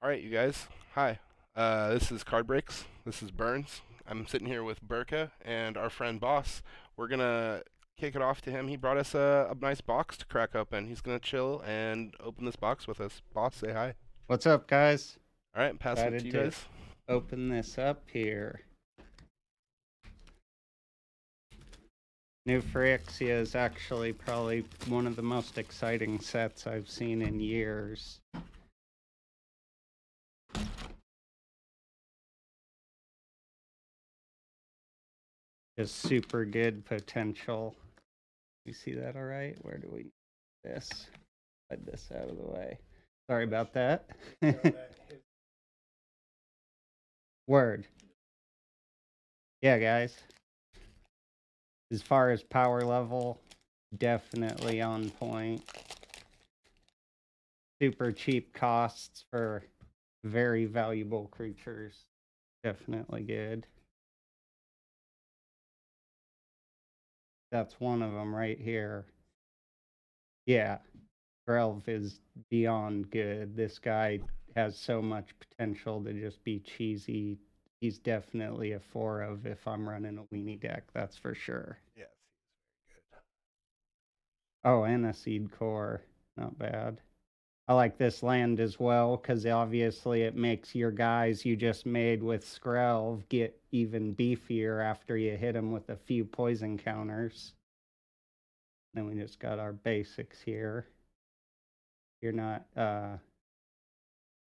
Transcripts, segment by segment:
All right, you guys. Hi. This is Card Breaks. This is Burns. I'm sitting here with Burka and our friend Boss. We're gonna kick it off to him. He brought us a nice box to crack open. He's gonna chill and open this box with us. Boss, say hi. What's up, guys? All right, I'm passing it to Excited you to guys. open this up here. New Phyrexia is actually probably one of the most exciting sets I've seen in years. Just super good potential. You see that all right? Where do we this? Slide this out of the way. Sorry about that. Word. Yeah, guys. As far as power level, definitely on point. Super cheap costs for very valuable creatures. Definitely good. That's one of them right here. Yeah, Grelv is beyond good. This guy has so much potential to just be cheesy. He's definitely a 4 of if I'm running a weenie deck, that's for sure. Yes, he's very Oh, and a seed core. Not bad. I like this land as well because obviously it makes your guys you just made with Skrelv get even beefier after you hit them with a few poison counters. Then we just got our basics here. You're not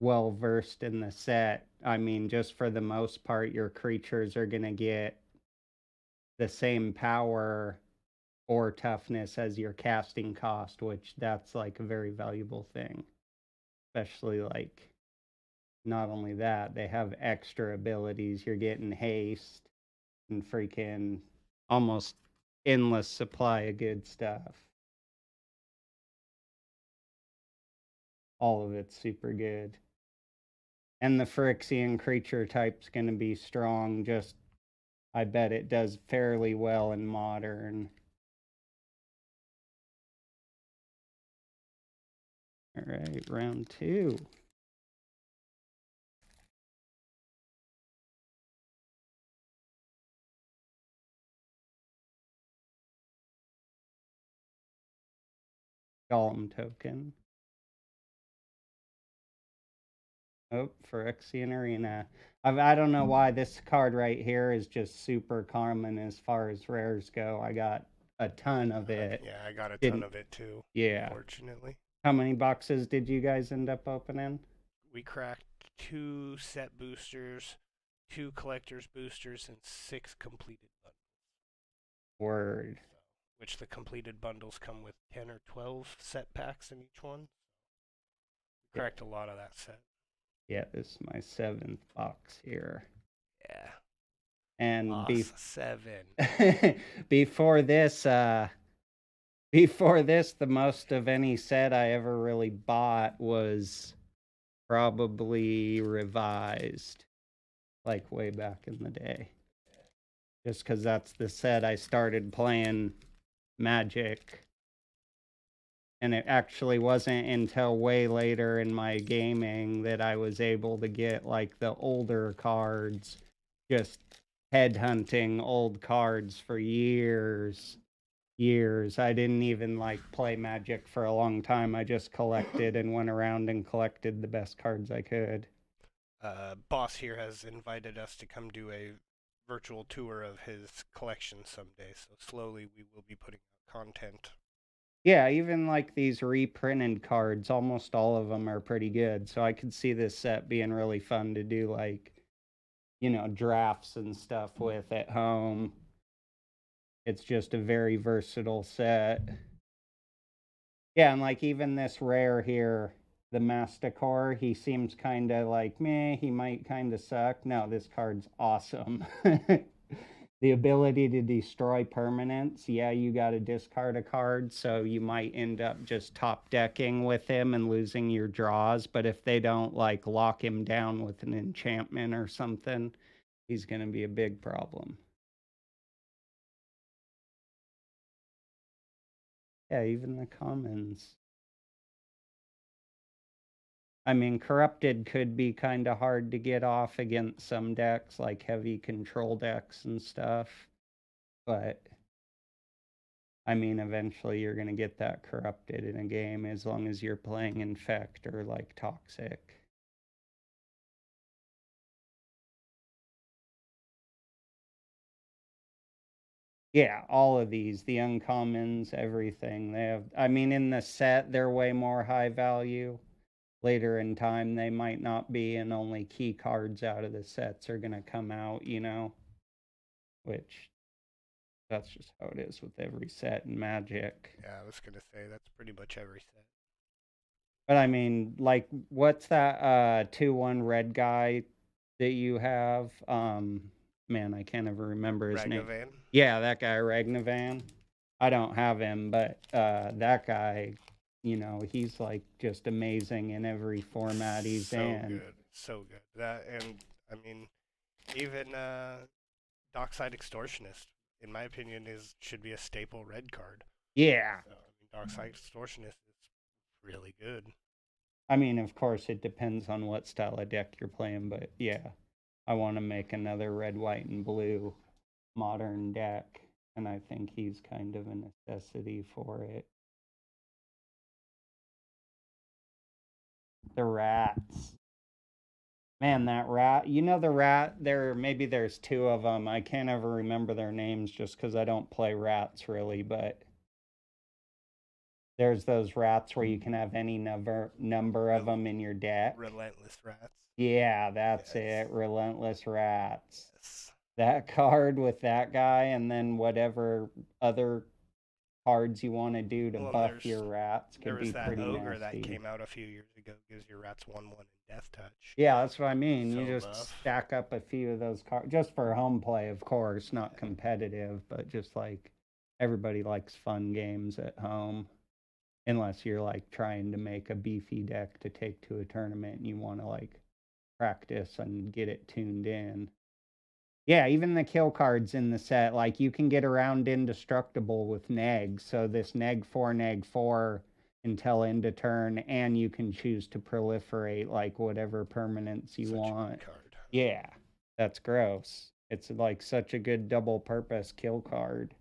well versed in the set. I mean, just for the most part, your creatures are going to get the same power or toughness as your casting cost, which that's like a very valuable thing. Especially like not only that, they have extra abilities. You're getting haste and freaking almost endless supply of good stuff. All of it's super good. And the Phyrexian creature type's going to be strong. Just, I bet it does fairly well in modern. All right, round 2. Golem token. Oh, Phyrexian Arena. I don't know why this card right here is just super common as far as rares go. I got a ton of good. it. Yeah, I got a ton Didn't, of it too, yeah. unfortunately. How many boxes did you guys end up opening? We cracked 2 set boosters, 2 collector's boosters, and 6 completed bundles. Word. So, which the completed bundles come with 10 or 12 set packs in each one. We Yeah, cracked a lot of that set. yeah, this is my 7th box here. Yeah. And Boss 7. before this, before this, the most of any set I ever really bought was probably revised, like way back in the day. Just because that's the set I started playing Magic. And it actually wasn't until way later in my gaming that I was able to get like the older cards, just headhunting old cards for years. Years. I didn't even like play Magic for a long time. I just collected and went around and collected the best cards I could. Boss here has invited us to come do a virtual tour of his collection someday, so slowly we will be putting out content. Yeah, even like these reprinted cards, almost all of them are pretty good. So I could see this set being really fun to do like, drafts and stuff with at home. It's just a very versatile set. Yeah, and like even this rare here, the Masticore, he seems kind of like meh, he might kind of suck. No, this card's awesome. The ability to destroy permanents, yeah, you got to discard a card, so you might end up just top decking with him and losing your draws. But if they don't like lock him down with an enchantment or something, he's going to be a big problem. Yeah, even the commons. I mean, corrupted could be kind of hard to get off against some decks, like heavy control decks and stuff. But I mean, eventually you're going to get that corrupted in a game as long as you're playing infect or like toxic. Yeah, all of these, the uncommons, everything. They have, I mean, in the set, they're way more high value. Later in time, they might not be, and only key cards out of the sets are going to come out, you know, which that's just how it is with every set in Magic. Yeah, I was gonna say that's pretty much every set. But I mean, like, what's that 2/1 red guy that you have? Man, I can't ever remember his name. Ragavan. Yeah, that guy Ragnavan. I don't have him, but that guy, you know, he's like just amazing in every format he's So in. good, so good. That and I mean, even Dockside Extortionist, in my opinion, is should be a staple red card. Yeah. So, I mean, Dockside Extortionist is really good. I mean, of course, it depends on what style of deck you're playing, but yeah, I want to make another red, white, and blue modern deck, and I think he's kind of a necessity for it. The rats. Man, that rat, you know, the rat, maybe there's two of them. I can't ever remember their names just because I don't play rats really, but there's those rats where you can have any number of them in your deck. Relentless Rats. Yeah, that's Yes. it. Relentless rats. Yes. That card with that guy, and then whatever other cards you want to do to Well, buff your rats there could was be that pretty ogre that nasty. came out a few years ago. Gives your rats 1/1 and Death Touch. Yeah, that's what I mean. So You just buff. stack up a few of those cards just for home play, of course, not competitive, but just like everybody likes fun games at home. Unless you're like trying to make a beefy deck to take to a tournament and you want to like practice and get it tuned in. Yeah, even the kill cards in the set, like you can get around indestructible with neg. So this neg 4 until end of turn, and you can choose to proliferate like whatever permanents you Such want. a good card. Yeah, that's gross. It's like such a good double purpose kill card.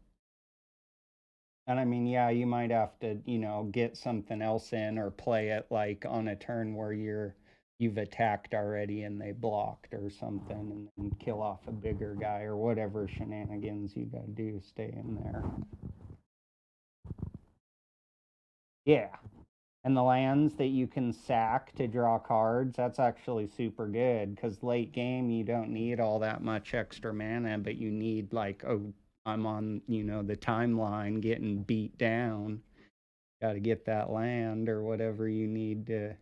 And I mean, yeah, you might have to, you know, get something else in or play it like on a turn where you've attacked already and they blocked or something, and then kill off a bigger guy or whatever shenanigans you gotta do to stay in there. Yeah. And the lands that you can sack to draw cards, that's actually super good because late game you don't need all that much extra mana, but you need like, oh, I'm on, you know, the timeline getting beat down. Got to get that land or whatever you need to.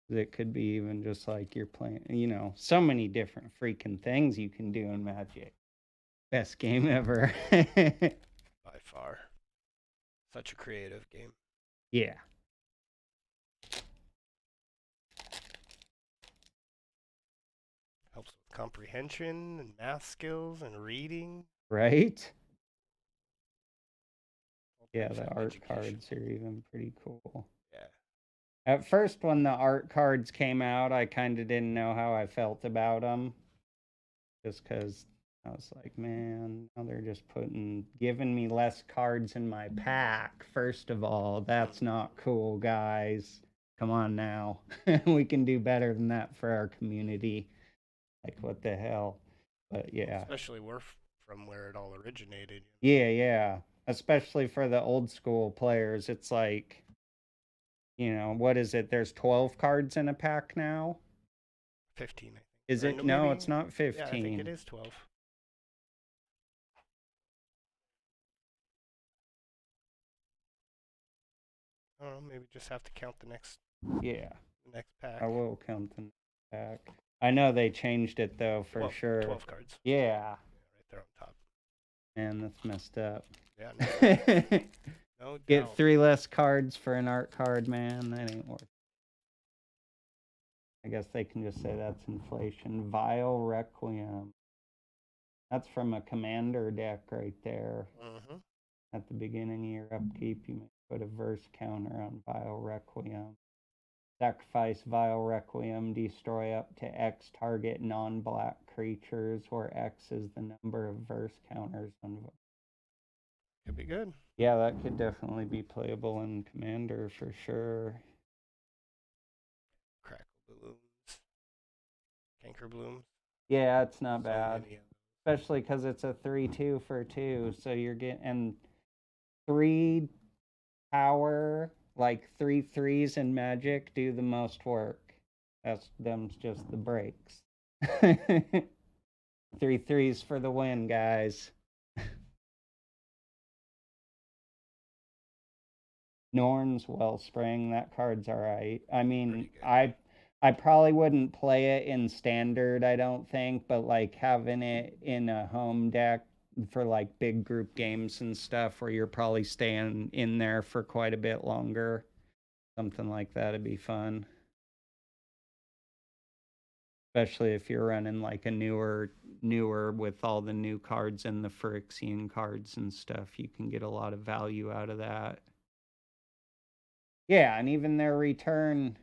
It could be even just like you're playing, you know, so many different freaking things you can do in Magic. Best game ever. By far. Such a creative game. Yeah. Helps with comprehension and math skills and reading. Right? All Yeah, types the of art education. cards are even pretty cool. Yeah. At first, when the art cards came out, I kind of didn't know how I felt about them. Just because I was like, man, now they're just giving me less cards in my pack. First of all, that's not cool, guys. Come on now. We can do better than that for our community. Like, what the hell? But yeah. Especially we're from where it all originated. Yeah, yeah. Especially for the old school players. It's like, you know, what is it? There's 12 cards in a pack now? 15, I think. Is Or it? No, maybe, it's not yeah, I think it 15. is 12. I don't know, maybe just have to count Yeah. the next pack. I will count them back. I know they changed it though for 12, sure. 12 cards. Yeah. Yeah, right there on top. Man, that's messed up. Yeah, no, no Get doubt. 3 less cards for an art card, man. That ain't worth it. I guess they can just say that's inflation. Vile Requiem. That's from a commander deck right there. Mm-hmm. At the beginning of your upkeep, you may put a verse counter on Vile Requiem. Sacrifice Vile Requiem, destroy up to X target non-black creatures, where X is the number of verse counters on. Could be good. Yeah, that could definitely be playable in Commander for sure. Crackle Blooms. Canker Blooms. Yeah, it's not So bad. many of them. Especially because it's a 3/2 for 2, so you're getting and 3 power, like 3 threes in Magic do the most work. That's them's just the breaks. 3 threes for the win, guys. Norn's Wellspring, that card's alright. I mean, I probably wouldn't play it in standard, I don't think, but like having it in a home deck for like big group games and stuff where you're probably staying in there for quite a bit longer, something like that'd be fun. Especially if you're running like a newer with all the new cards and the Phyrexian cards and stuff, you can get a lot of value out of that. Yeah, and even the return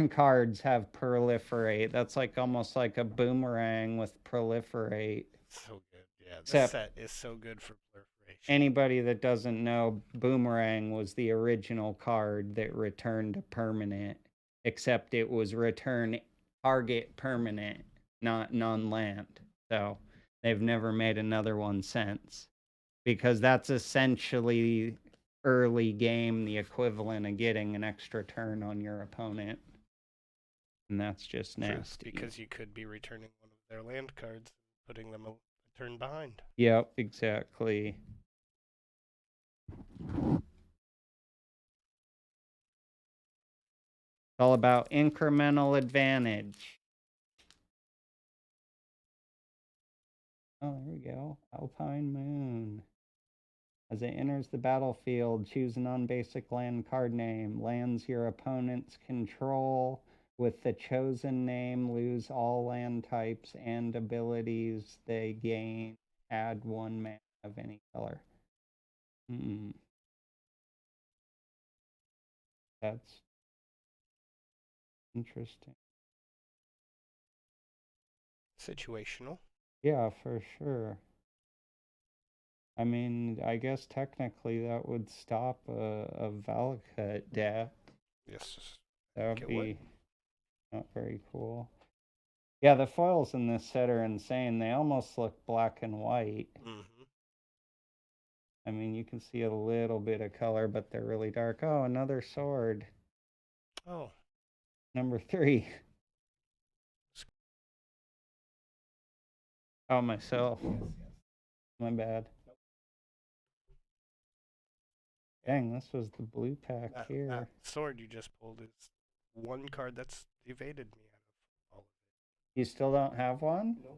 cards have proliferate. That's like almost like a boomerang with proliferate. So good. Yeah, this Except set is so good for proliferation. anybody that doesn't know, boomerang was the original card that returned a permanent, except it was return target permanent, not non-land. So they've never made another one since, because that's essentially early game the equivalent of getting an extra turn on your opponent, and that's just nasty. Because you could be returning one of their land cards and putting them a turn behind. Yep, exactly. It's all about incremental advantage. Oh, there we go. Alpine Moon. As it enters the battlefield, choose a non-basic land card name. Lands your opponents control. With the chosen name, lose all land types and abilities they gain. Add 1 mana of any color. That's interesting. Situational. Yeah, for sure. I mean, I guess technically that would stop a Valakut death. Yes. That would It be would. not very cool. Yeah, the foils in this set are insane. They almost look black and white. Mm-hmm. I mean, you can see a little bit of color, but they're really dark. Oh, another sword. Oh. Number 3. Oh, myself. My bad. Dang, this was the blue pack here. That sword you just pulled is one card that's evaded me out of all of it. You still don't have one? No.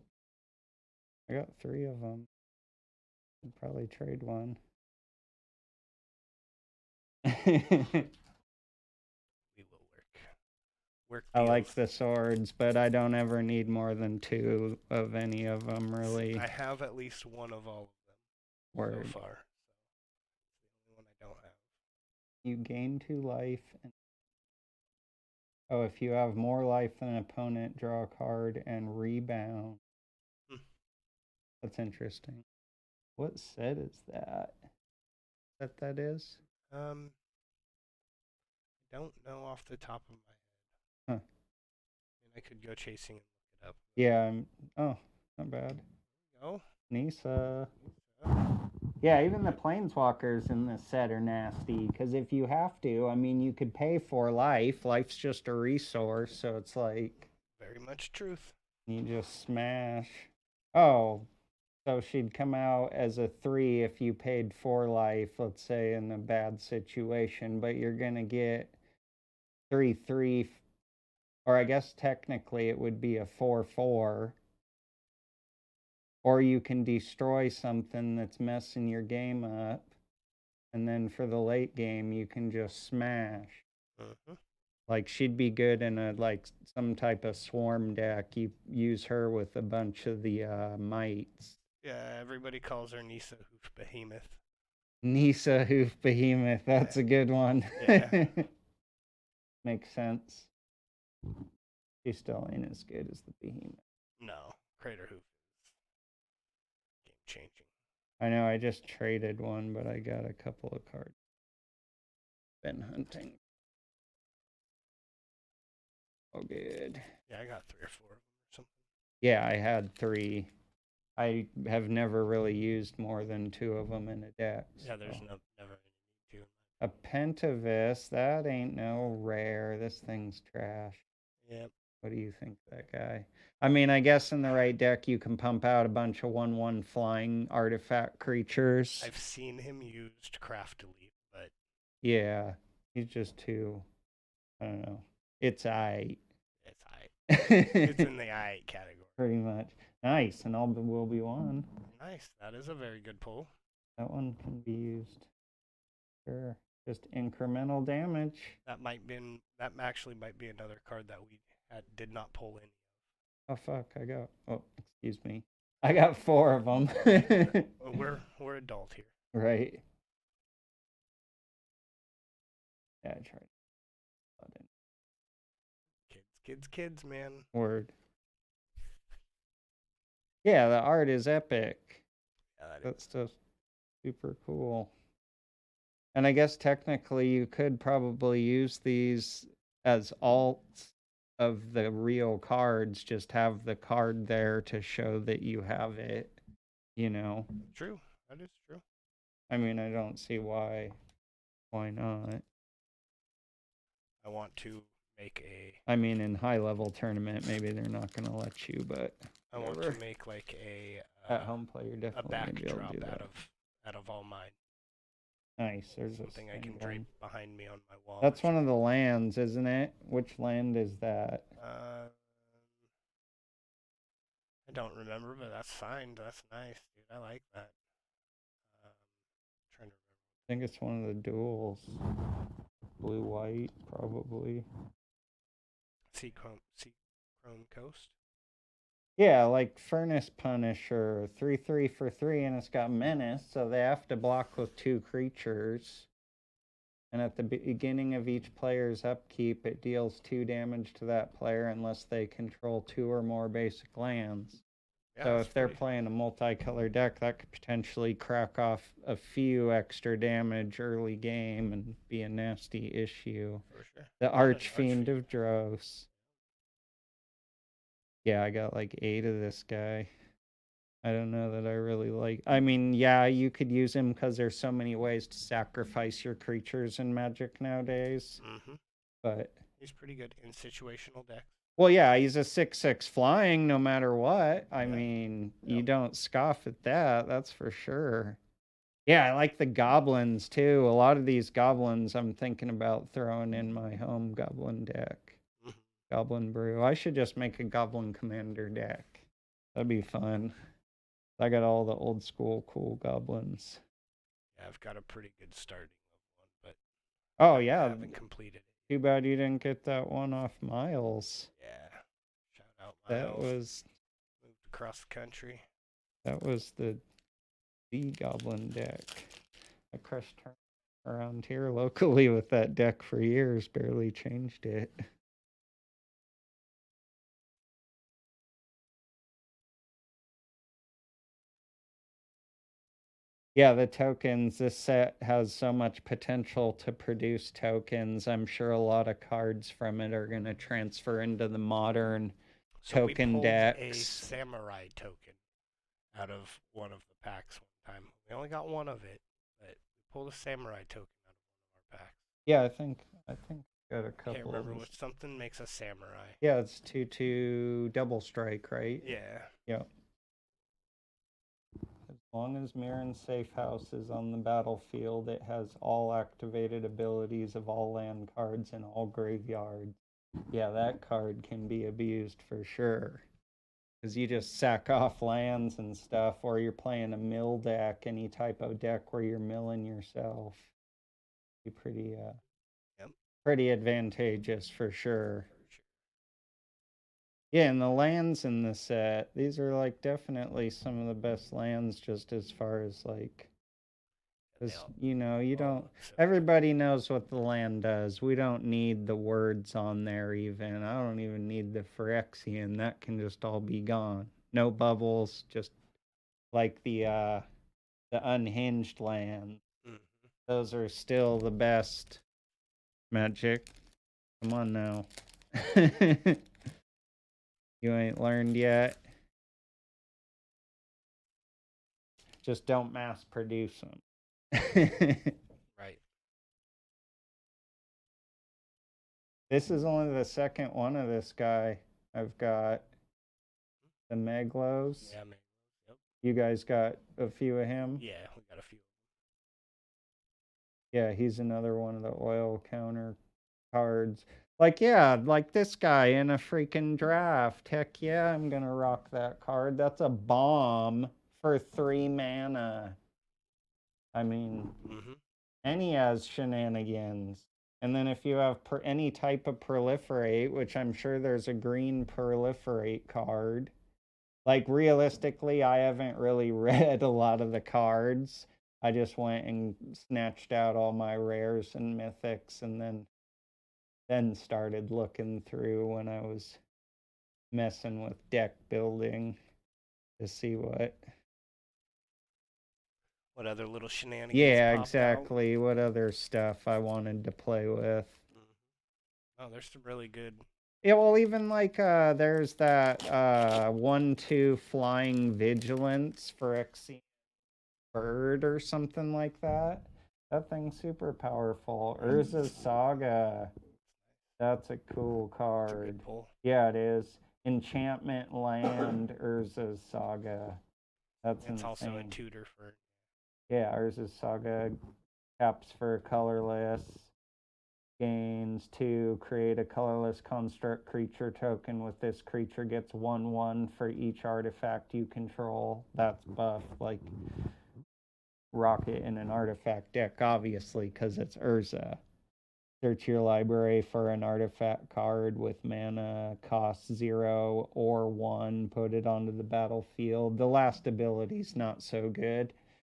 I got 3 of them. I'd probably trade one. We will work. I like deals. the swords, but I don't ever need more than 2 of any of them, really. I have at least one of all of them Word. so far. It's the only one I don't have. You gain 2 life. Oh, if you have more life than an opponent, draw a card and rebound. That's interesting. What set is that? That is? I don't know off the top of my head. Huh. I mean, I could go chasing and look it up. Yeah. Oh, not bad. Oh. Nisa. Yeah, even the planeswalkers in this set are nasty, because if you have to, I mean, you could pay for life. Life's just a resource, so it's like... Very much truth. You just smash. Oh, so she'd come out as a 3 if you paid 4 life, let's say, in a bad situation, but you're going to get 3/3, or I guess technically it would be a 4/4. Or you can destroy something that's messing your game up, and then for the late game, you can just smash. Mm-hmm. Like, she'd be good in a, like, some type of swarm deck. You use her with a bunch of the mites. Yeah, everybody calls her Nisa Hoof Behemoth. Nisa Hoof Behemoth, that's a good one. Yeah. Makes sense. He still ain't as good as the behemoth. No, Crater Hoof is game changing. I know I just traded one, but I got a couple of cards. Been hunting. Oh, good. Yeah, I got 3 or 4 of them or something. Yeah, I had 3. I have never really used more than 2 of them in a deck. Yeah, there's so. never any need to. A Pentavis, that ain't no rare. This thing's trash. Yep. What do you think of that guy? I mean, I guess in the right deck you can pump out a bunch of 1/1 flying artifact creatures. I've seen him used craftily, but Yeah, he's just too. I don't know. It's I. it's it's in the I category. Pretty much. Nice, and all will be one. Nice. That is a very good pull. That one can be used. Sure. Just incremental damage. That actually might be another card that we did not pull in. Oh fuck! I got. Oh, excuse me. I got 4 of them. We're adult here. Right. Yeah, I tried. Kids, man. Word. Yeah, the art is epic. Yeah, That's just super cool. And I guess technically you could probably use these as alts of the real cards, just have the card there to show that you have it, you know. True. That is true. I mean, I don't see why not. I want to make a I mean, in high level tournament, maybe they're not going to let you, but I want to make like a at home play, you're a definitely going to be able to backdrop do that. out of all mine. Nice. There's Something I can drape behind me on my wall. That's one of the lands, isn't it? Which land is that? I don't remember, but that's signed. That's nice, dude. I like that. Trying to remember. I think it's one of the duels. Blue white, probably. Sea Chrome Coast. Yeah, like Furnace Punisher, 3/3 for 3, and it's got Menace, so they have to block with 2 creatures. And at the beginning of each player's upkeep, it deals 2 damage to that player unless they control 2 or more basic lands. Yeah, so if they're playing a multicolor deck, that could potentially crack off a few extra damage early game and be a nasty issue. For sure. The Archfiend of Dross. Yeah, I got like 8 of this guy. I don't know that I really like. I mean, yeah, you could use him because there's so many ways to sacrifice your creatures in Magic nowadays. Mm-hmm. But he's pretty good in situational decks. Well, yeah, he's a 6/6 flying no matter what. I mean, you don't scoff at that. That's for sure. Yeah, I like the goblins too. A lot of these goblins I'm thinking about throwing in my home goblin deck. Goblin Brew. I should just make a Goblin Commander deck. That'd be fun. I got all the old school cool goblins. Yeah, I've got a pretty good starting of one, but I haven't completed it. Too bad you didn't get that one off Miles. Yeah. Shout out Miles. That was moved across the country. That was the goblin deck. I crushed her around here locally with that deck for years, barely changed it. Yeah, the tokens, this set has so much potential to produce tokens. I'm sure a lot of cards from it are going to transfer into the modern token decks. We pulled a samurai token out of one of the packs one time. We only got one of it, but we pulled a samurai token out of one of our packs. Yeah, I think got a couple. Can't remember which something makes a samurai. Yeah, it's 2/2 double strike, right? Yeah. Yep. As long as Mirren's Safe House is on the battlefield, it has all activated abilities of all land cards in all graveyards. Yeah, that card can be abused for sure. Because you just sack off lands and stuff, or you're playing a mill deck, any type of deck where you're milling yourself. Be pretty, pretty advantageous for sure. Yeah, and the lands in the set, these are like definitely some of the best lands just as far as like Because, you know, you all don't. look so good. Everybody knows what the land does. We don't need the words on there even. I don't even need the Phyrexian. That can just all be gone. No bubbles, just like the unhinged land. Mhm. Those are still the best. Magic. Come on now. You ain't learned yet. Just don't mass produce them. Right. This is only the second one of this guy. I've got the Meglos. Yeah, man. Yep. You guys got a few of him? Yeah, we got a few. Yeah, he's another one of the oil counter cards. Like, yeah, like this guy in a freaking draft. Heck yeah, I'm gonna rock that card. That's a bomb for 3 mana. I mean, Mm-hmm. and he has shenanigans. And then if you have any type of proliferate, which I'm sure there's a green proliferate card. Like realistically, I haven't really read a lot of the cards. I just went and snatched out all my rares and mythics and then started looking through when I was messing with deck building to see what Other little shenanigans yeah, popped exactly, what other stuff I wanted to play with. out? Oh, there's some really good. Yeah, well, even like there's that 1/2 flying vigilance for Phyrexia bird or something like that. That thing's super powerful. Urza's Saga. That's a cool That's a card. good pull. Yeah, it is. Enchantment Land Urza's Saga. That's It's also a insane. tutor for. Yeah, Urza's Saga caps for colorless. Gains 2, create a colorless construct creature token with this creature gets 1/1 for each artifact you control. That's buff, like rocket in an artifact deck, obviously, because it's Urza. Search your library for an artifact card with mana cost 0 or 1, put it onto the battlefield. The last ability's not so good.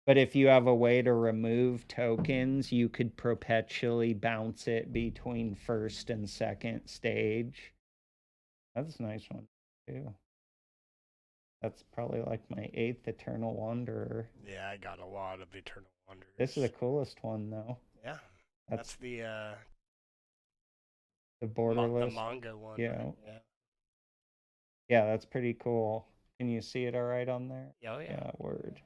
But if you have a way to remove tokens, you could perpetually bounce it between first and second stage. That's a nice one, too. That's probably like my 8th Eternal Wanderer. Yeah, I got a lot of Eternal Wanderers. This is the coolest one, though. Yeah, That's that's the the borderless. the manga one. Yeah. Right? Yeah. Yeah, that's pretty cool. Can you see it all right on there? Oh yeah. Yeah, word.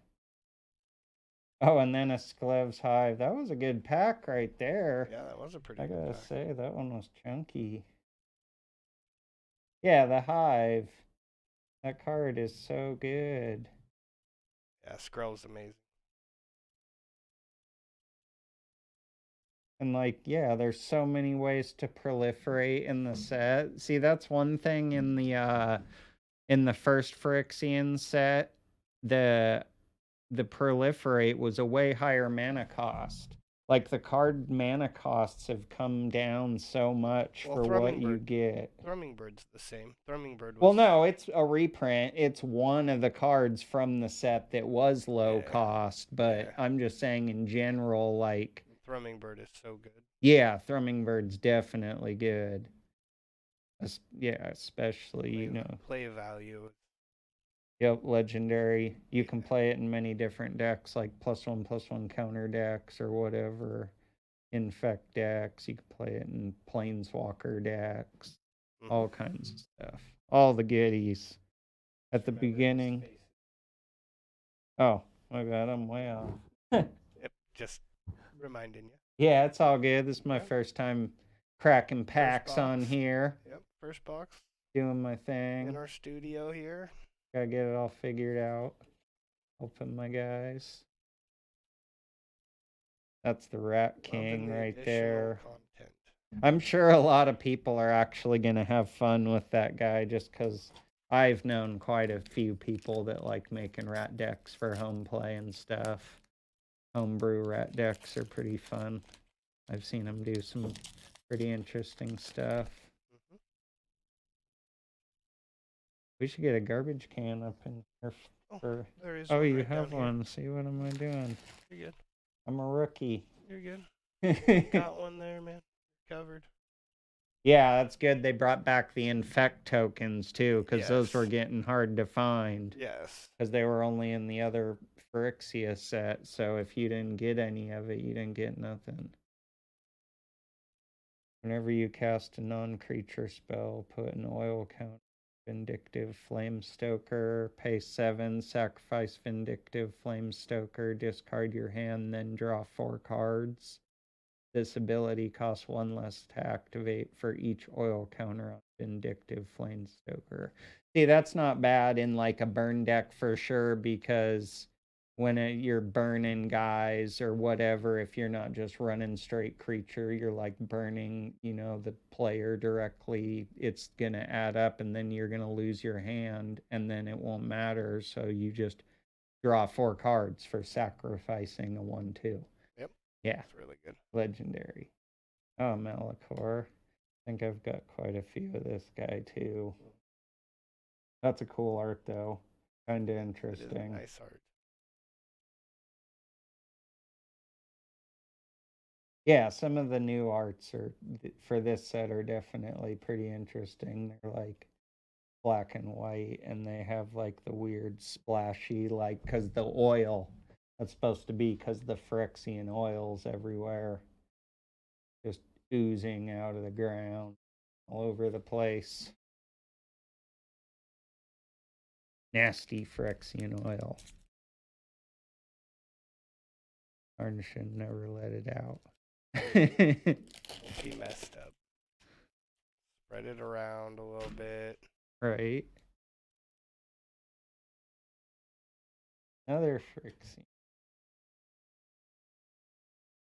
Oh, and then a Sklev's Hive. That was a good pack right there. Yeah, that was a pretty I good gotta pack. say, that one was chunky. Yeah, the Hive. That card is so good. Yeah, Skrull's amazing. And like, yeah, there's so many ways to proliferate in the set. See, that's one thing in the first Phyrexian set. The proliferate was a way higher mana cost. Like the card mana costs have come down so much Well, for what Thrumming you Bird- get. Thrumming Bird's the same. Thrumming Bird was. Well, no, it's a reprint. It's one of the cards from the set that was low Yeah. cost, but Yeah. I'm just saying in general, like, Thrumming Bird is so good. yeah, Thrumming Bird's definitely good. Yeah, especially, you know. Play value. Yep, legendary. You can play it in many different decks, like +1/+1 counter decks or whatever. Infect decks. You can play it in planeswalker decks. Mhm. All kinds of stuff. All the goodies. At the beginning. Oh, my bad. I'm way off. Yep, just reminding you. Yeah, it's all good. This is my Yeah. first time cracking packs on box. here. Yep, first box Doing my thing. in our studio here. Gotta get it all figured out. Helping my guys. That's the Rat King Loving the right additional there. Content. I'm sure a lot of people are actually going to have fun with that guy just because I've known quite a few people that like making rat decks for home play and stuff. Homebrew rat decks are pretty fun. I've seen them do some pretty interesting stuff. Mhm. We should get a garbage can up in here for. There is. Oh, one you right have down one. See, what am I doing? Here. Pretty good. I'm a rookie. You're good. Got one there, man. Covered. Yeah, that's good. They brought back the infect tokens too, because those were Yes. getting hard to find. Yes. Because they were only in the other Phyrexia set. So if you didn't get any of it, you didn't get nothing. Whenever you cast a non-creature spell, put an oil count. Vindictive Flame Stoker, pay 7, sacrifice Vindictive Flame Stoker, discard your hand, then draw 4 cards. This ability costs 1 less to activate for each oil counter on Vindictive Flame Stoker. See, that's not bad in like a burn deck for sure, because when you're burning guys or whatever, if you're not just running straight creature, you're like burning, the player directly, it's going to add up and then you're going to lose your hand and then it won't matter. So you just draw 4 cards for sacrificing a 1/2. Yep. Yeah. That's really good. Legendary. Oh, Malachor. I think I've got quite a few of this guy too. That's a cool art though. Kind of It is a interesting. nice art. Yeah, some of the new arts for this set are definitely pretty interesting. They're like black and white, and they have like the weird splashy, like, because the oil, that's supposed to be because the Phyrexian oils everywhere, just oozing out of the ground all over the place. Nasty Phyrexian oil. Arn should never let it out. He messed up. Spread it around a little bit. Right. Another Phyrexian.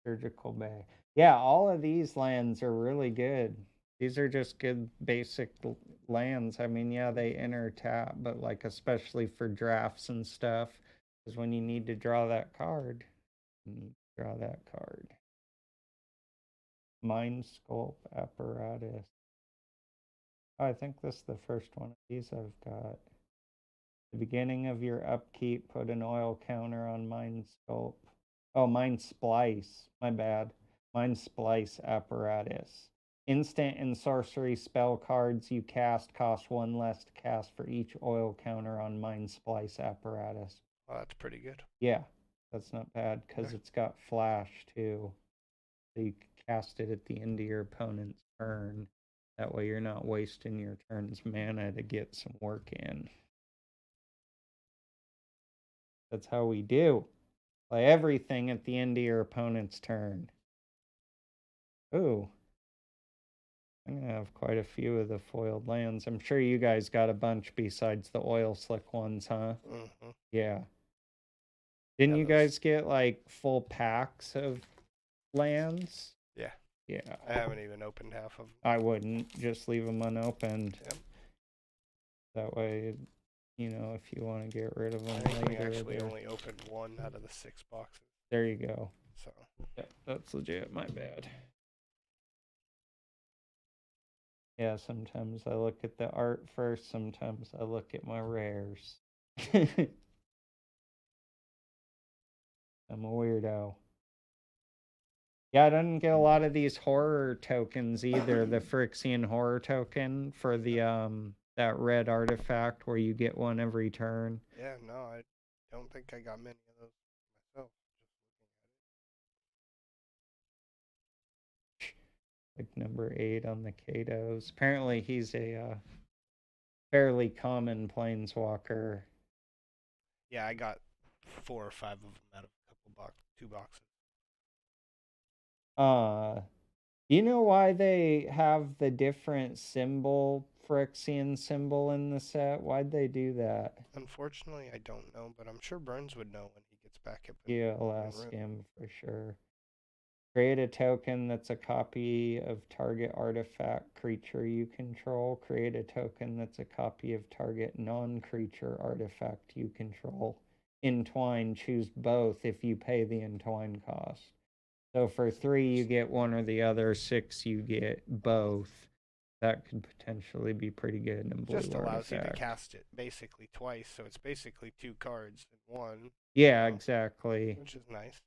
Surgical Bay. Yeah, all of these lands are really good. These are just good basic lands. I mean, yeah, they enter tap, but like especially for drafts and stuff, is when you need to draw that card. You need to draw that card. Mind Sculpt Apparatus. Oh, I think this is the first one of these I've got. The beginning of your upkeep, put an oil counter on Mind Sculpt. Oh, Mind Splice. My bad. Mind Splice Apparatus. Instant and sorcery spell cards you cast cost 1 less to cast for each oil counter on Mind Splice Apparatus. Well, that's pretty good. Yeah, that's not bad because it's got flash too. So you cast it at the end of your opponent's turn. That way you're not wasting your turn's mana to get some work in. That's how we do. Play everything at the end of your opponent's turn. Ooh. I'm going to have quite a few of the foiled lands. I'm sure you guys got a bunch besides the oil slick ones, huh? Mm-hmm. Yeah. Didn't Yeah, you guys get like full packs of lands? Yeah. Yeah. I haven't even opened half of them. I wouldn't. Just leave them unopened. Yep. That way, if you want to get rid of them I think we later. actually only opened 1 out of the 6 boxes. There you go. So. Yeah, that's legit. My bad. Yeah, sometimes I look at the art first. Sometimes I look at my rares. I'm a weirdo. Yeah, I didn't get a lot of these horror tokens either. The Phyrexian horror token for the that red artifact where you get one every turn. Yeah, no, I don't think I got many of those myself. Like number 8 on the Katos. Apparently he's a fairly common planeswalker. Yeah, I got 4 or 5 of them out of a couple 2 boxes. You know why they have the different Phyrexian symbol in the set? Why'd they do that? Unfortunately, I don't know, but I'm sure Burns would know when he gets back up. Yeah, I'll ask him for sure. Create a token that's a copy of target artifact creature you control. Create a token that's a copy of target non-creature artifact you control. Entwine, choose both if you pay the entwine cost. So for 3, you get one or the other. 6, you get both. That could potentially be pretty good in blue Just allows artifact. you to cast it basically twice, so it's basically 2 cards in one. Yeah, exactly. Which is nice.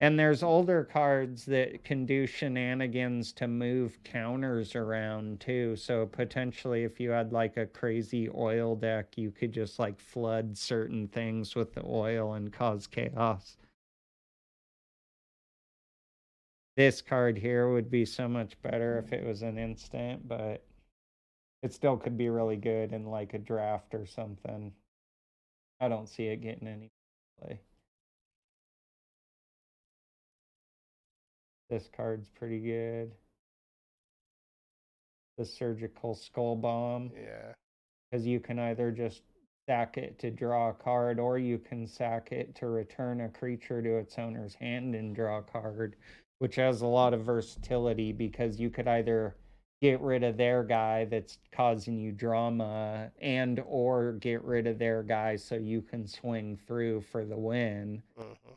And there's older cards that can do shenanigans to move counters around too. So potentially if you had like a crazy oil deck, you could just like flood certain things with the oil and cause chaos. This card here would be so much better if it was an instant, but it still could be really good in like a draft or something. I don't see it getting any play. This card's pretty good. The surgical skull bomb. Yeah. Because you can either just sack it to draw a card, or you can sack it to return a creature to its owner's hand and draw a card, which has a lot of versatility because you could either get rid of their guy that's causing you drama and or get rid of their guy so you can swing through for the win.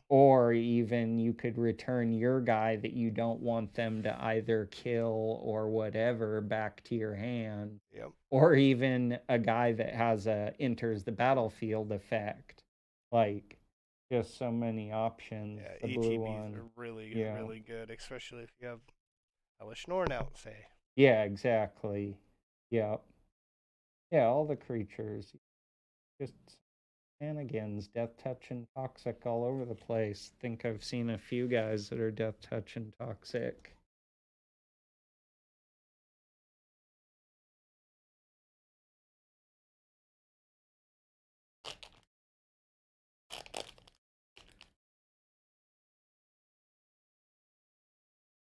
Or even you could return your guy that you don't want them to either kill or whatever back to your hand. Yep. Or even a guy that has a enters the battlefield effect. Like, just so many options. Yeah, The blue ETBs one. are really, Yeah. really good, especially if you have Hellish Norn out, say. Yeah, exactly. Yep. Yeah, all the creatures. Just shenanigans, death touch and toxic all over the place. Think I've seen a few guys that are death touch and toxic.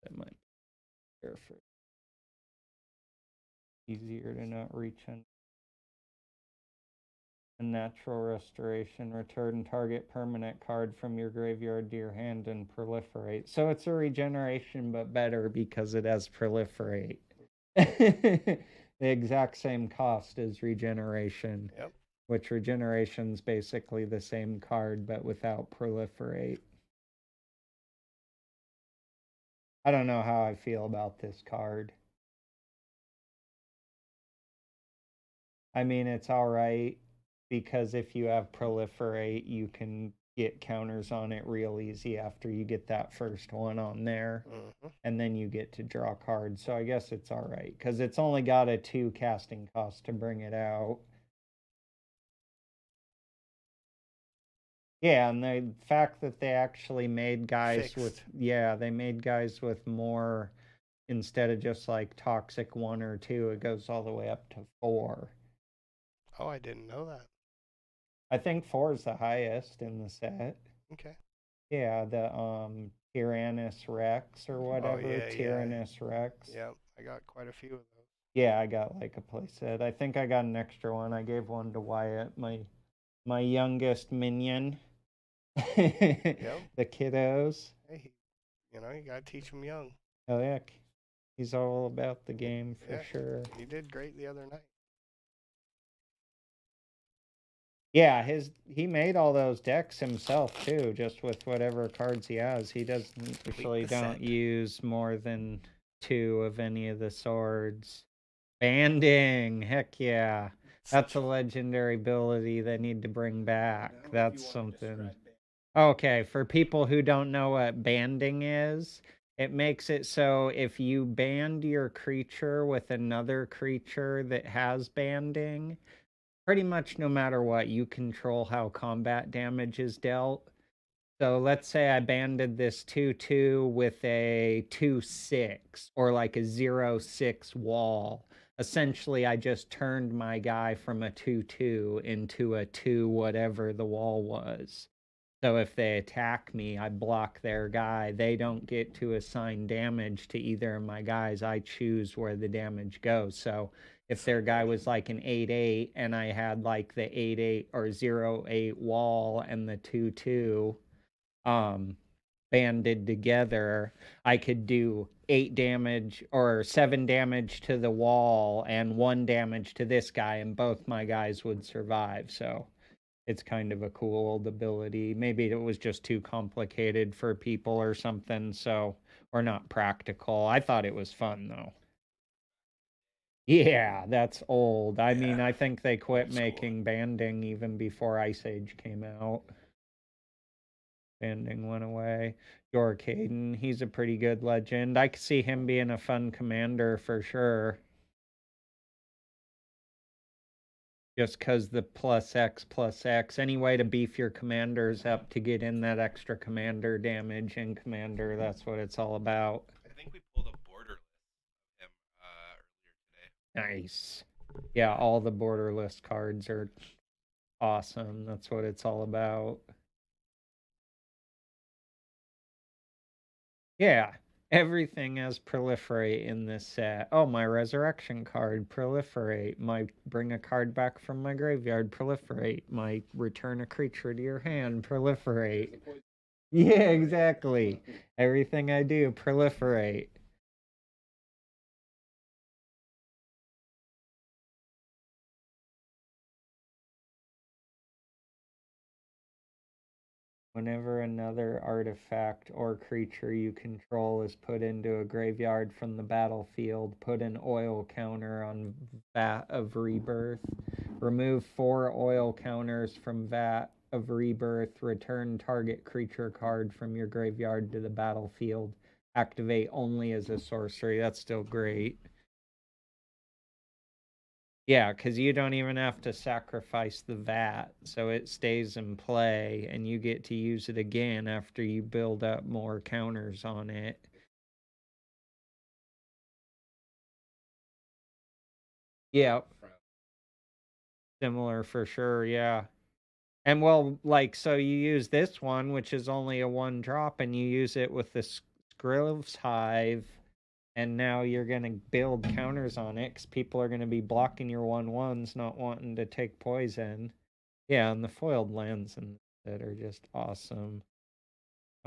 That might be fair for easier to not reach in. A natural restoration, return target permanent card from your graveyard to your hand and proliferate. So it's a regeneration, but better because it has proliferate. The exact same cost as regeneration. Yep. Which regeneration's basically the same card, but without proliferate. I don't know how I feel about this card. I mean, it's all right because if you have proliferate, you can get counters on it real easy after you get that first one on there. And then you get to draw cards. So I guess it's all right because it's only got a 2 casting cost to bring it out. Yeah, and the fact that they actually made guys with they made guys with more instead of just like toxic 1 or 2, it goes all the way up to 4. Oh, I didn't know that. I think 4 is the highest in the set. Okay. Yeah, the Tyrannus Rex or whatever. Oh, yeah, Tyrannus Rex. Yeah, I got quite a few of those. Yeah, I got like a playset. I think I got an extra one. I gave one to Wyatt, my youngest minion. Yep. The kiddos. Hey, you gotta teach them young. Oh yeah, he's all about the game for sure. He did great the other night. Yeah, he made all those decks himself too, just with whatever cards he has. He doesn't usually don't use more than 2 of any of the swords. Banding, heck yeah. That's a legendary ability they need to bring back. That's something. Okay, for people who don't know what banding is, it makes it so if you band your creature with another creature that has banding, pretty much no matter what, you control how combat damage is dealt. So let's say I banded this 2/2 with a 2/6 or like a 0/6 wall. Essentially, I just turned my guy from a 2/2 into a 2 whatever the wall was. So if they attack me, I block their guy. They don't get to assign damage to either of my guys. I choose where the damage goes. So if their guy was like an 8/8 and I had like the 8/8 or 0/8 wall and the 2/2 banded together, I could do 8 damage or 7 damage to the wall and 1 damage to this guy, and both my guys would survive. So it's kind of a cool old ability. Maybe it was just too complicated for people or something, so, or not practical. I thought it was fun though. Yeah, that's old. I mean, I think they quit making banding even before Ice Age came out. Banding went away. Dorcaden, he's a pretty good legend. I could see him being a fun commander for sure. Just because the +X, any way to beef your commanders up to get in that extra commander damage in commander, that's what it's all about. I think we pulled a border list of him earlier today. Nice. Yeah, all the borderless cards are awesome. That's what it's all about. Yeah, everything has proliferate in this set. Oh, my resurrection card, proliferate. My bring a card back from my graveyard, proliferate. My return a creature to your hand, proliferate. Yeah, exactly. Everything I do, proliferate. Whenever another artifact or creature you control is put into a graveyard from the battlefield, put an oil counter on Vat of Rebirth. Remove 4 oil counters from Vat of Rebirth. Return target creature card from your graveyard to the battlefield. Activate only as a sorcery. That's still great. Yeah, because you don't even have to sacrifice the vat, so it stays in play, and you get to use it again after you build up more counters on it. Yeah, similar for sure, yeah. And well, like, so you use this one, which is only a 1 drop, and you use it with the Skrill's Hive, and now you're going to build counters on it, because people are going to be blocking your 1/1s, not wanting to take poison. Yeah, and the foiled lands and that are just awesome.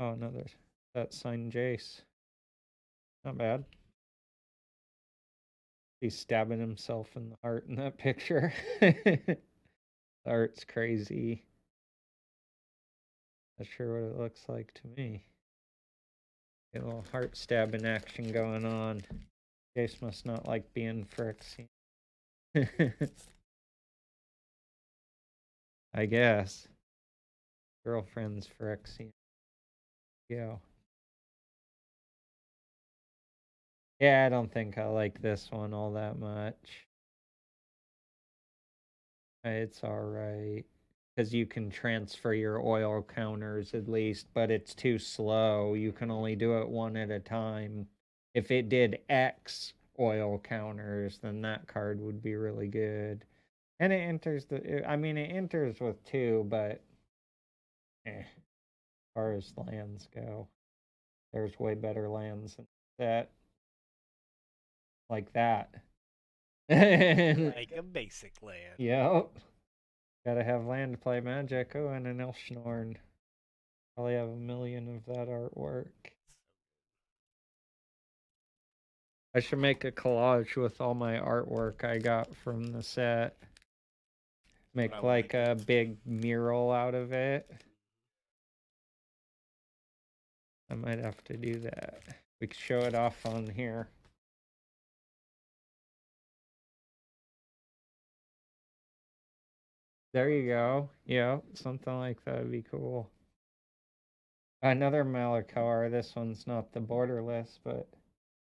Oh, no, there's that signed Jace. Not bad. He's stabbing himself in the heart in that picture. The art's crazy. Not sure what it looks like to me. A little heart stabbing action going on. Jace must not like being Phyrexia. I guess. Girlfriend's Phyrexia. Yeah. Yeah, I don't think I like this one all that much. It's alright. Because you can transfer your oil counters at least, but it's too slow. You can only do it 1 at a time. If it did X oil counters, then that card would be really good. And it enters it enters with 2, but as far as lands go, there's way better lands than that. Like that. Like a basic land. Yep. Gotta have land to play Magic. Oh, and an Elshnorn. Probably have 1,000,000 of that artwork. I should make a collage with all my artwork I got from the set. Make like a big mural out of it. I might have to do that. We could show it off on here. There you go. Yeah, something like that would be cool. Another Malachar. This one's not the borderless, but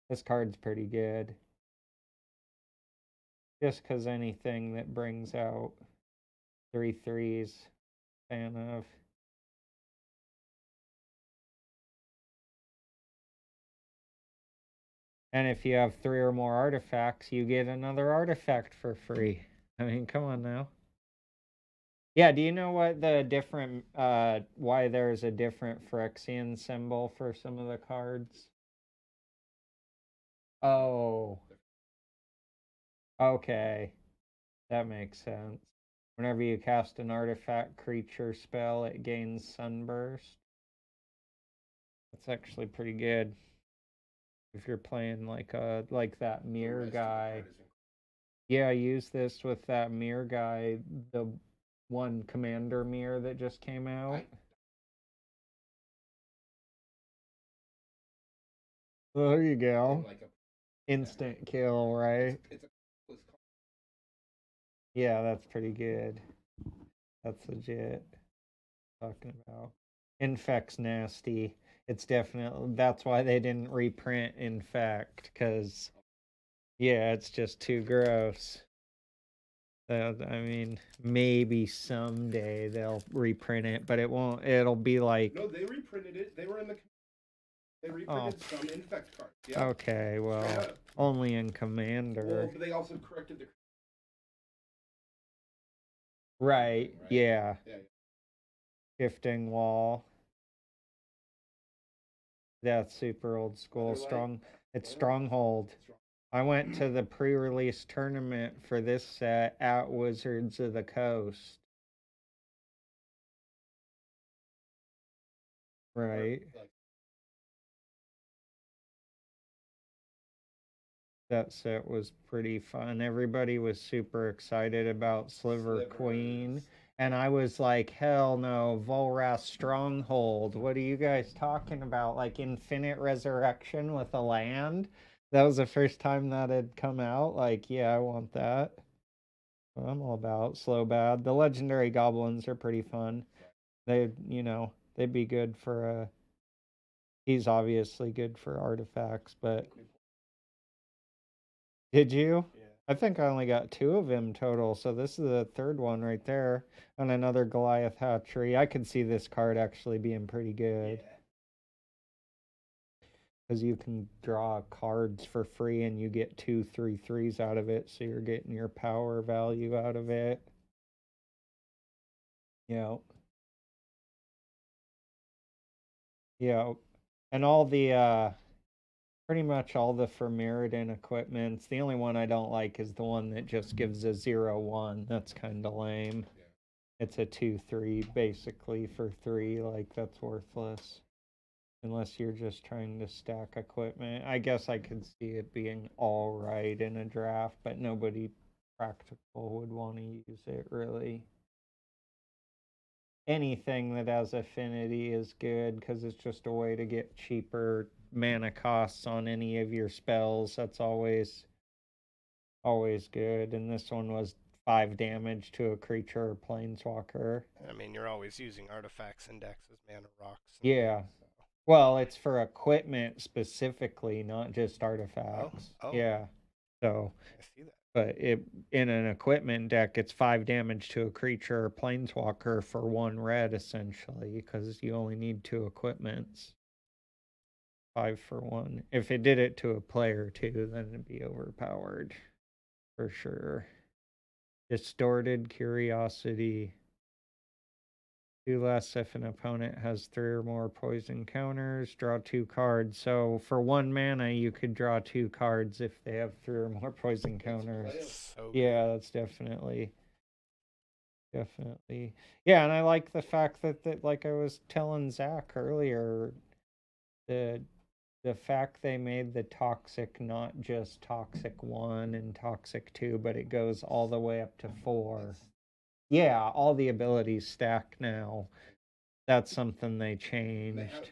this card's pretty good. Just because anything that brings out 3/3s, fan of. And if you have 3 or more artifacts, you get another artifact for free. I mean, come on now. Yeah, do you know what the different, why there's a different Phyrexian symbol for some of the cards? Oh. Okay. That makes sense. Whenever you cast an artifact creature spell, it gains Sunburst. That's actually pretty good. If you're playing like that mirror guy. Yeah, I use this with that mirror guy, the one commander mirror that just came out. Well, there you go. Instant kill, right? Yeah, that's pretty good. That's legit. Talking about. Infect's nasty. It's definitely that's why they didn't reprint Infect, because yeah, it's just too gross. I mean, maybe someday they'll reprint it, but it won't. It'll be like No, they reprinted it. They were in the. They reprinted some Infect cards. Yeah. okay, well, Yeah. only in Commander. Well, but they also corrected the. Right. Yeah. Yeah. Shifting wall. That's super old school. Strong. It's Stronghold. I went to the pre-release tournament for this set at Wizards of the Coast. Right. That set was pretty fun. Everybody was super excited about Sliver Queen. And I was like, hell no, Volrath Stronghold. What are you guys talking about? Like Infinite Resurrection with a land? That was the first time that had come out. Like, yeah, I want that. I'm all about slow bad. The legendary goblins are pretty fun. They, they'd be good for he's obviously good for artifacts, but did you? Yeah. I think I only got 2 of him total, so this is the third one right there. And another Goliath hatchery. I could see this card actually being pretty good. Because you can draw cards for free and you get 2 3/3s out of it, so you're getting your power value out of it. Yeah. Yeah. And all the pretty much all the Mirrodin equipments. The only one I don't like is the one that just gives a 0/1. That's kind of lame. It's a 2/3 basically for 3. Like, that's worthless. Unless you're just trying to stack equipment. I guess I could see it being all right in a draft, but nobody practical would want to use it really. Anything that has affinity is good because it's just a way to get cheaper mana costs on any of your spells. That's always good. And this one was 5 damage to a creature or planeswalker. I mean, you're always using artifacts, indexes, mana rocks. Yeah. Well, it's for equipment specifically, not just artifacts. Oh. Yeah. So I see that. but in an equipment deck, it's 5 damage to a creature or planeswalker for 1 red, essentially, because you only need 2 equipments. 5 for 1. If it did it to a player too, then it'd be overpowered for sure. Distorted Curiosity. 2 less if an opponent has 3 or more poison counters. Draw 2 cards. So for 1 mana, you could draw 2 cards if they have 3 or more poison counters. So yeah, that's definitely. Yeah, and I like the fact that like I was telling Zach earlier, the fact they made the toxic not just toxic 1 and toxic 2, but it goes all the way up to 4. Yeah, all the abilities stack now. That's something they changed.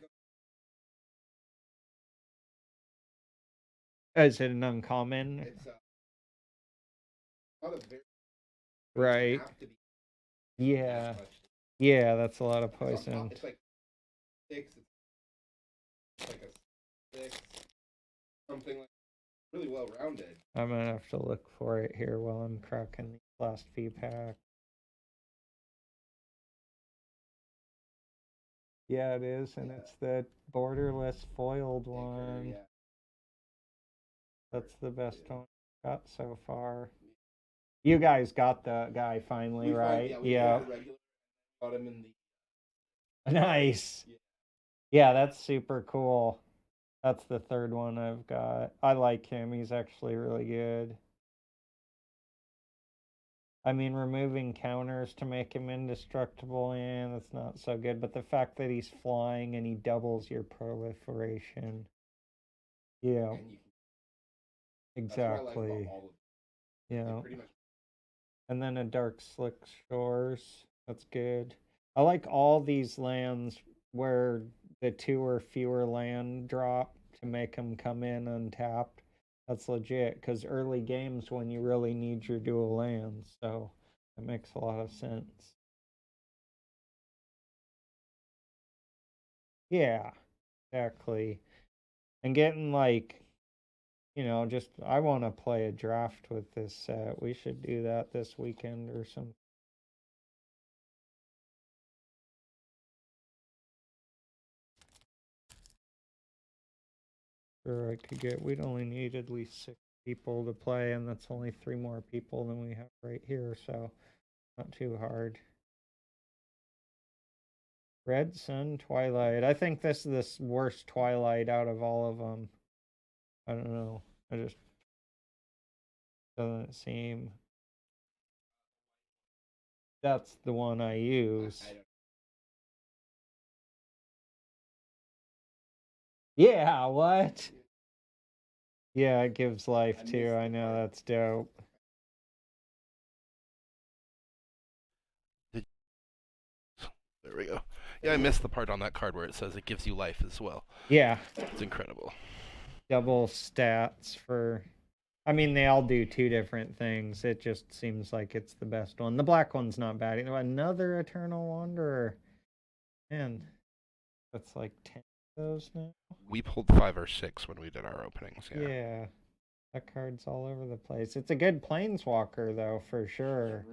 Is it an uncommon? It's not a very right. Yeah. Yeah, that's a lot of poison. It's like 6. It's like a 6. Something like really well rounded. I'm gonna have to look for it here while I'm cracking the last few packs. Yeah, it is, and it's the borderless foiled one. Yeah. That's the best one I've got so far. You guys got the guy finally, right? Yeah. Got him in the. Nice. Yeah, that's super cool. That's the third one I've got. I like him. He's actually really good. I mean, removing counters to make him indestructible, and that's not so good. But the fact that he's flying and he doubles your proliferation. Yeah. Exactly. Yeah. And then a Dark Slick Shores. That's good. I like all these lands where the 2 or fewer land drop to make them come in untapped. That's legit, because early games when you really need your dual lands, so it makes a lot of sense. Yeah, exactly. And getting like, just I want to play a draft with this set. We should do that this weekend or something. Sure, I could get. We'd only need at least 6 people to play, and that's only 3 more people than we have right here, so not too hard. Red Sun Twilight. I think this is the worst Twilight out of all of them. I don't know. I just doesn't seem. That's the one I use. Yeah, what? Yeah, it gives life too. I know that's dope. There we go. Yeah, I missed the part on that card where it says it gives you life as well. Yeah, It's incredible. double stats for. I mean, they all do 2 different things. It just seems like it's the best one. The black one's not bad. Another Eternal Wanderer. Man, that's like 10 of those now. We pulled 5 or 6 when we did our openings. Yeah. Yeah, that card's all over the place. It's a good planeswalker, though, for sure.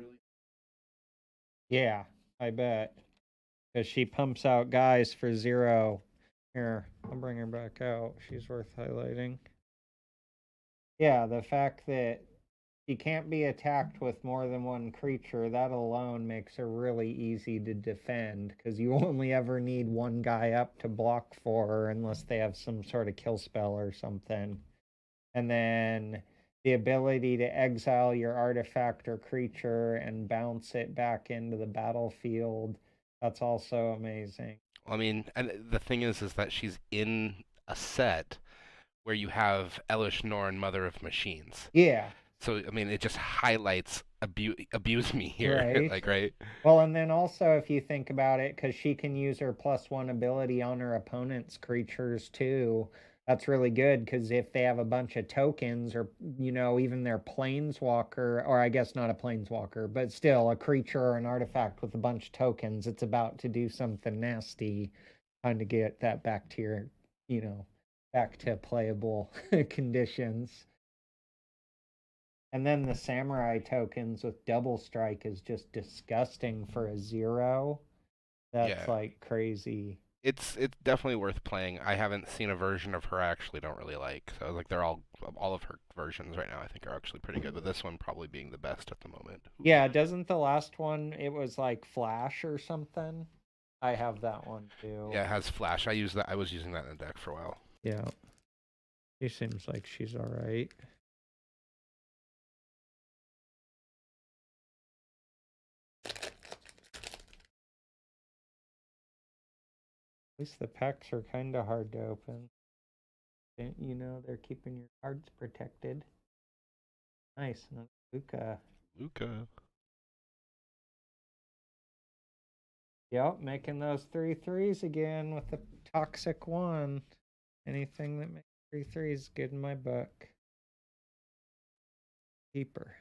Yeah, I bet. Because she pumps out guys for 0. Here, I'll bring her back out. She's worth highlighting. Yeah, the fact that she can't be attacked with more than one creature, that alone makes her really easy to defend, because you only ever need one guy up to block for her unless they have some sort of kill spell or something. And then the ability to exile your artifact or creature and bounce it back into the battlefield, that's also amazing. I mean, and the thing is that she's in a set where you have Elish Norn, Mother of Machines. Yeah. So I mean, it just highlights abuse me here, Right. like right. Well, and then also if you think about it, because she can use her +1 ability on her opponent's creatures too. That's really good because if they have a bunch of tokens or, even their planeswalker, or I guess not a planeswalker, but still a creature or an artifact with a bunch of tokens, it's about to do something nasty, trying to get that back to your, back to playable conditions. And then the samurai tokens with double strike is just disgusting for a 0. That's Yeah. like crazy. It's definitely worth playing. I haven't seen a version of her I actually don't really like. So like they're all of her versions right now I think are actually pretty good, but this one probably being the best at the moment. Yeah, doesn't the last one, it was like Flash or something? I have that one too. Yeah, it has flash. I was using that in the deck for a while. Yeah. She seems like she's all right. At least the packs are kind of hard to open. They're keeping your cards protected. Nice. Burka. Luca. Yep, making those 3/3s again with the toxic one. Anything that makes 3/3 is good in my book. Keeper.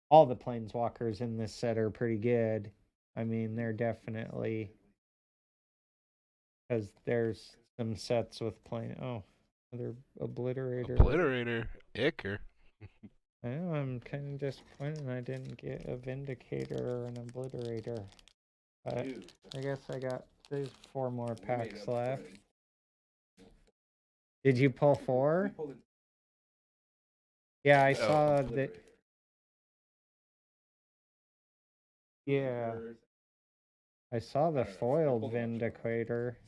All the planeswalkers in this set are pretty good. I mean, they're definitely, because there's some sets with another obliterator. Obliterator. Icker. I know, I'm kind of disappointed I didn't get a Vindicator or an Obliterator. But I guess there's 4 more packs left. Did you pull 4? Yeah, I saw that. Yeah. I saw the foiled Vindicator.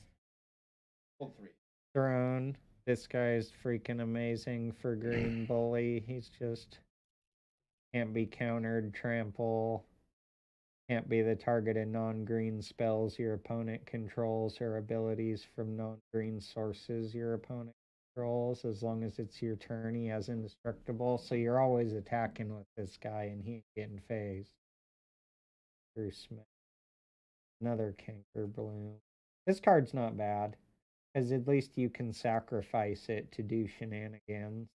Throne. This guy's freaking amazing for Green Bully. He's just can't be countered, trample. Can't be the target of non-green spells your opponent controls or abilities from non-green sources your opponent controls. As long as it's your turn, he has indestructible. So you're always attacking with this guy and he ain't getting phased. Bruce Smith. Another Canker Bloom. This card's not bad, because at least you can sacrifice it to do shenanigans.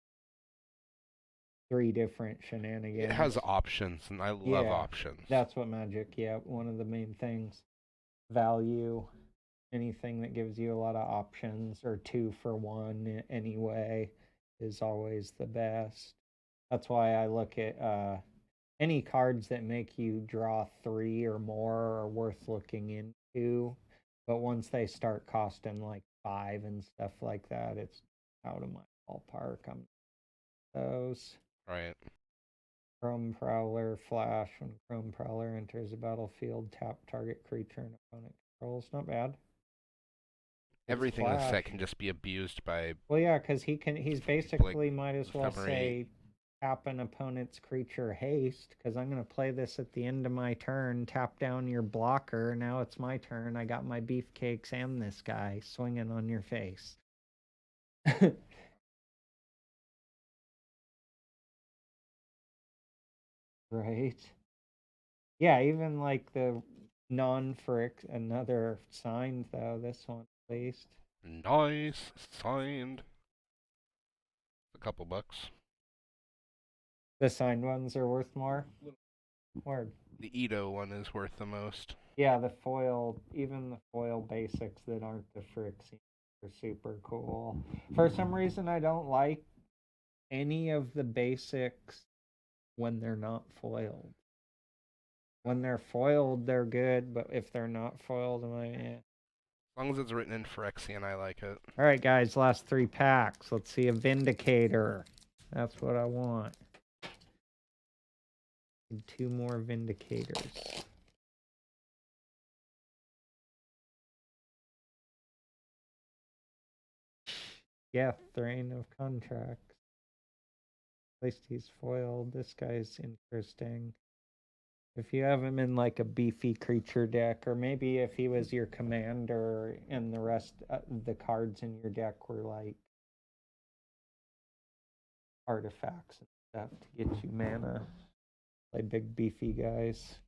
3 different shenanigans. It has options, and I love options. That's what Magic, one of the main things. value. Anything that gives you a lot of options, or 2 for 1 anyway, is always the best. That's why I look at any cards that make you draw 3 or more are worth looking into. But once they start costing like 5 and stuff like that, it's out of my ballpark. I'm those. Right. Chrome Prowler flash. When Chrome Prowler enters the battlefield, tap target creature and opponent controls. Not bad. It's Everything in this flash. set can just be abused by Well, yeah, because he's basically might as well ephemerate. say tap an opponent's creature haste, because I'm going to play this at the end of my turn, tap down your blocker. Now it's my turn. I got my beefcakes and this guy swinging on your face. Right? Yeah, even like the non-frick, another signed though, this one at least. Nice. Signed. A couple bucks. The signed ones are worth more? Word. The Edo one is worth the most. Yeah, the foil, even the foil basics that aren't the Phyrexia are super cool. For some reason, I don't like any of the basics when they're not foiled. When they're foiled, they're good, but if they're not foiled, I'm like, eh. As long as it's written in Phyrexian, I like it. All right, guys, last 3 packs. Let's see a Vindicator. That's what I want. And 2 more Vindicators. Yeah, Thrain of Contracts. At least he's foiled. This guy's interesting. If you have him in like a beefy creature deck, or maybe if he was your commander and the rest of the cards in your deck were like artifacts and stuff to get you mana, like big beefy guys.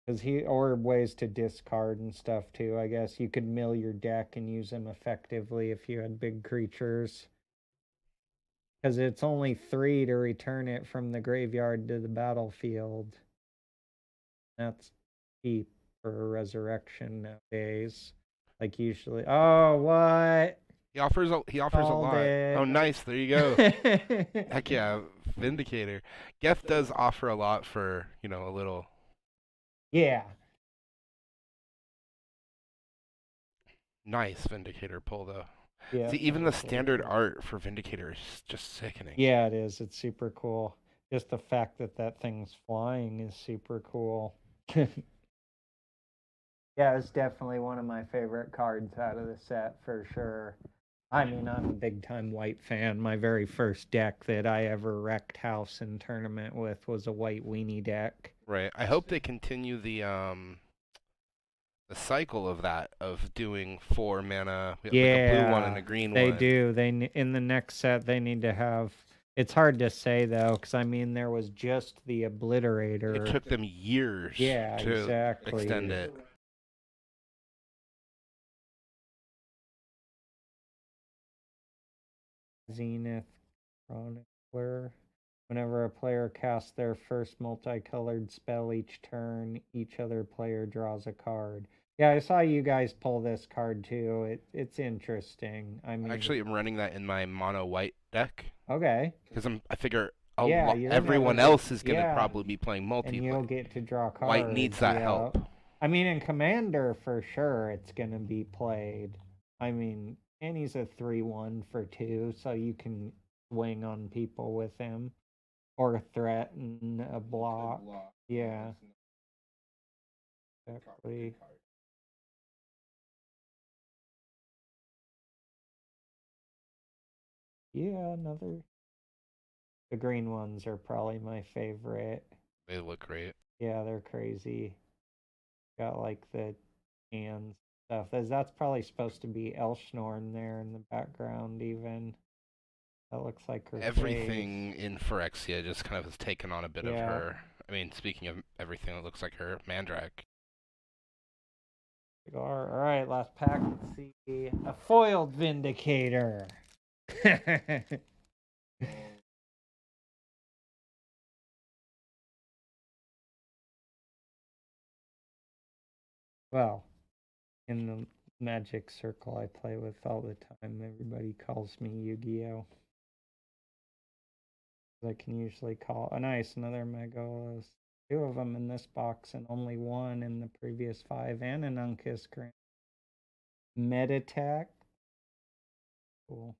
Because or ways to discard and stuff too. I guess you could mill your deck and use them effectively if you had big creatures. Because it's only 3 to return it from the graveyard to the battlefield. That's cheap for a resurrection nowadays. Like usually. Oh, what? He offers a Called lot. it. Oh, nice. There you go. Heck yeah, Vindicator. Geth does offer a lot for, a little. Yeah. Nice Vindicator pull, though. Yeah. See, even the standard art for Vindicator is just sickening. Yeah, it is. It's super cool. Just the fact that that thing's flying is super cool. Yeah, it's definitely one of my favorite cards out of the set for sure. I mean, I'm a big time White fan. My very first deck that I ever wrecked house in tournament with was a white weenie deck. Right. I hope they continue the cycle of that, of doing 4 mana, like a blue one and a green they one. do. In the next set they need to have. It's hard to say though, because I mean there was just the Obliterator. It took them years to exactly. extend it. Zenith Chronicler. Whenever a player casts their first multicolored spell each turn, each other player draws a card. Yeah, I saw you guys pull this card too. It's interesting. I mean, Actually, I'm running that in my mono white deck. Okay. Because I figure you're everyone never else is going to probably be playing multi. and you'll get to draw cards. White needs that help. I mean, in Commander, for sure, it's going to be played. I mean, and he's a 3/1 for 2, so you can swing on people with him. Or threaten a block. Yeah. Exactly. Yeah, another. The green ones are probably my favorite. They look great. Yeah, they're crazy. Got like the hands stuff. That's probably supposed to be Elshnorn there in the background even. That looks like her Everything face. in Phyrexia just kind of has taken on a bit of her. I mean, speaking of everything that looks like her, Mandrake. Alright, last pack. Let's see. A foiled Vindicator. Well, in the magic circle I play with all the time, everybody calls me Yu-Gi-Oh! I can usually call. Oh, nice, another Megalos. 2 of them in this box and only 1 in the previous 5, and an Uncas Grant. Metattack. Cool.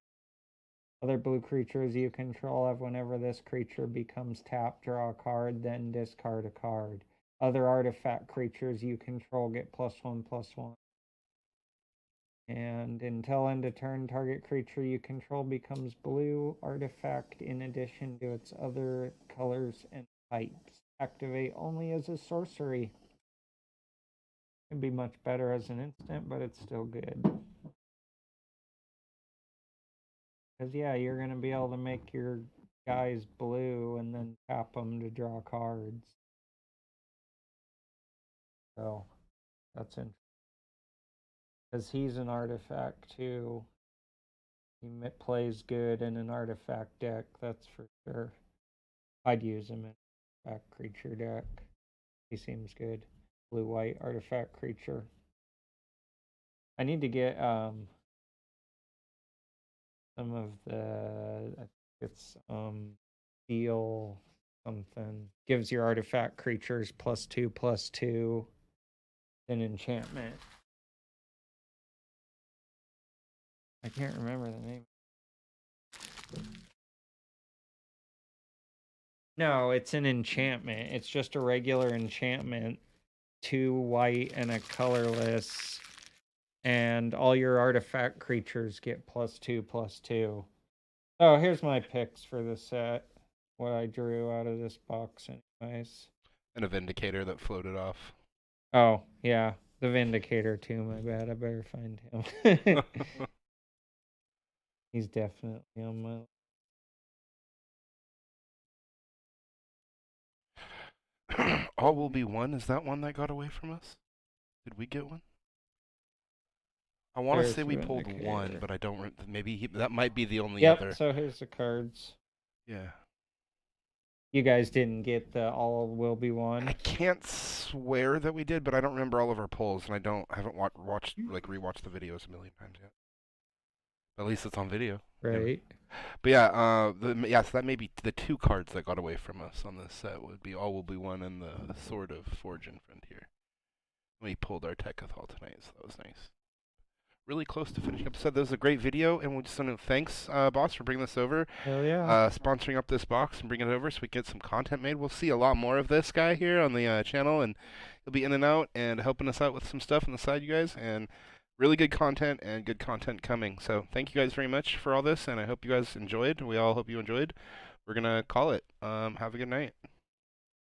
Other blue creatures you control have whenever this creature becomes tapped, draw a card, then discard a card. Other artifact creatures you control get +1/+1. And until end of turn, target creature you control becomes blue artifact in addition to its other colors and types. Activate only as a sorcery. It'd be much better as an instant, but it's still good. Because, yeah, you're going to be able to make your guys blue and then tap them to draw cards. So, that's interesting. Because he's an artifact, too. He plays good in an artifact deck, that's for sure. I'd use him in an artifact creature deck. He seems good. Blue-white artifact creature. I need to get some of the, I think it's steel something. Gives your artifact creatures +2/+2 in enchantment. I can't remember the name. No, it's an enchantment. It's just a regular enchantment. 2 white and a colorless. And all your artifact creatures get +2/+2. Oh, here's my picks for the set. What I drew out of this box, anyways. And a Vindicator that floated off. Oh, yeah. The Vindicator, too. My bad. I better find him. He's definitely on my All will be one. Is that one that got away from us? Did we get one? I want to There's say we the pulled one, Vindicator. but I don't. Maybe that might be the only Yep, other. so here's the cards. Yeah. You guys didn't get the all will be I one. can't swear that we did, but I don't remember all of our polls, and haven't rewatched the videos a million times yet. But at least it's on video. Right. But yeah, so that may be the 2 cards that got away from us on this set would be All Will Be One and the Sword of Forge and Frontier. We pulled our Tekathol tonight, so that was nice. Really close to finishing up the set. That was a great video, and we just want to thanks, boss, for bringing this over. Hell yeah. Sponsoring up this box and bringing it over so we can get some content made. We'll see a lot more of this guy here on the channel, and he'll be in and out and helping us out with some stuff on the side, you guys. And really good content and good content coming. So thank you guys very much for all this, and I hope you guys enjoyed. We all hope you enjoyed. We're going to call it. Have a good night.